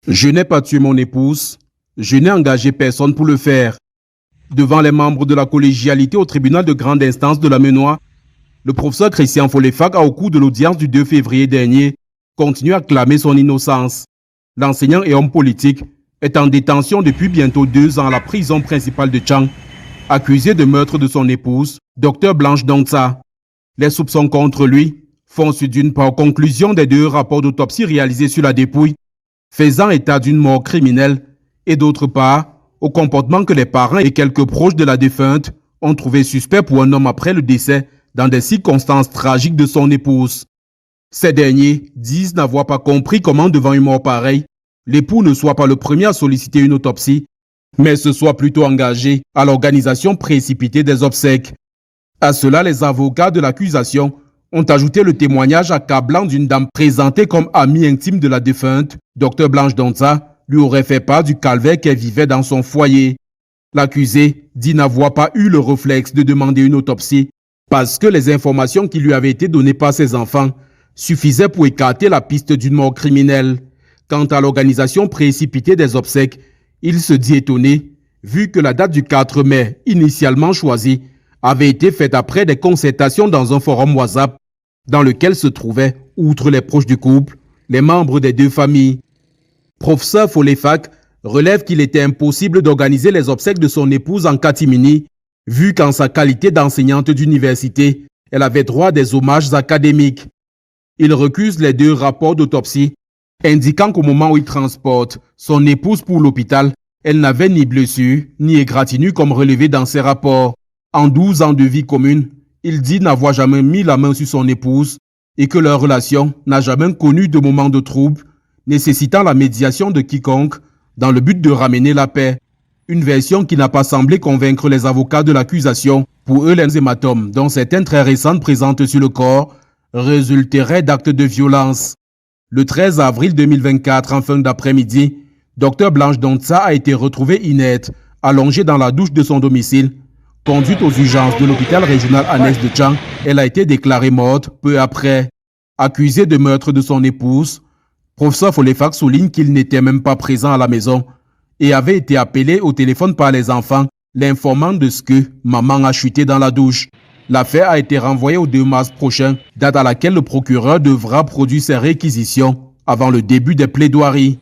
Je n'ai pas tué mon épouse. Je n'ai engagé personne pour le faire. Devant les membres de la collégialité au tribunal de grande instance de la Menoie, le professeur Christian Folefac a, au cours de l'audience du 2 février dernier, continué à clamer son innocence. L'enseignant et homme politique est en détention depuis bientôt 2 ans à la prison principale de Tchang, accusé de meurtre de son épouse, Dr Blanche Dongsa. Les soupçons contre lui font suite d'une part aux conclusions des 2 rapports d'autopsie réalisés sur la dépouille, faisant état d'une mort criminelle, et d'autre part au comportement que les parents et quelques proches de la défunte ont trouvé suspect pour un homme après le décès dans des circonstances tragiques de son épouse. Ces derniers disent n'avoir pas compris comment, devant une mort pareille, l'époux ne soit pas le premier à solliciter une autopsie, mais se soit plutôt engagé à l'organisation précipitée des obsèques. À cela, les avocats de l'accusation ont ajouté le témoignage accablant d'une dame présentée comme amie intime de la défunte, Dr Blanche Dongsa, lui aurait fait part du calvaire qu'elle vivait dans son foyer. L'accusé dit n'avoir pas eu le réflexe de demander une autopsie parce que les informations qui lui avaient été données par ses enfants suffisaient pour écarter la piste d'une mort criminelle. Quant à l'organisation précipitée des obsèques, il se dit étonné, vu que la date du 4 mai, initialement choisie, avait été faite après des concertations dans un forum WhatsApp dans lequel se trouvaient, outre les proches du couple, les membres des 2 familles. Professeur Folefac relève qu'il était impossible d'organiser les obsèques de son épouse en catimini, vu qu'en sa qualité d'enseignante d'université, elle avait droit à des hommages académiques. Il recuse les 2 rapports d'autopsie, indiquant qu'au moment où il transporte son épouse pour l'hôpital, elle n'avait ni blessure ni égratignure comme relevé dans ses rapports. En 12 ans de vie commune, il dit n'avoir jamais mis la main sur son épouse et que leur relation n'a jamais connu de moment de trouble, nécessitant la médiation de quiconque dans le but de ramener la paix. Une version qui n'a pas semblé convaincre les avocats de l'accusation. Pour eux, les hématomes, dont certaines très récentes présentes sur le corps, résulteraient d'actes de violence. Le 13 avril 2024, en fin d'après-midi, Dr Blanche Dongsa a été retrouvée inerte, allongée dans la douche de son domicile. Conduite aux urgences de l'hôpital régional annexe de Tchang, elle a été déclarée morte peu après. Accusée de meurtre de son épouse, professeur Folefac souligne qu'il n'était même pas présent à la maison et avait été appelé au téléphone par les enfants, l'informant de ce que maman a chuté dans la douche. L'affaire a été renvoyée au 2 mars prochain, date à laquelle le procureur devra produire ses réquisitions avant le début des plaidoiries.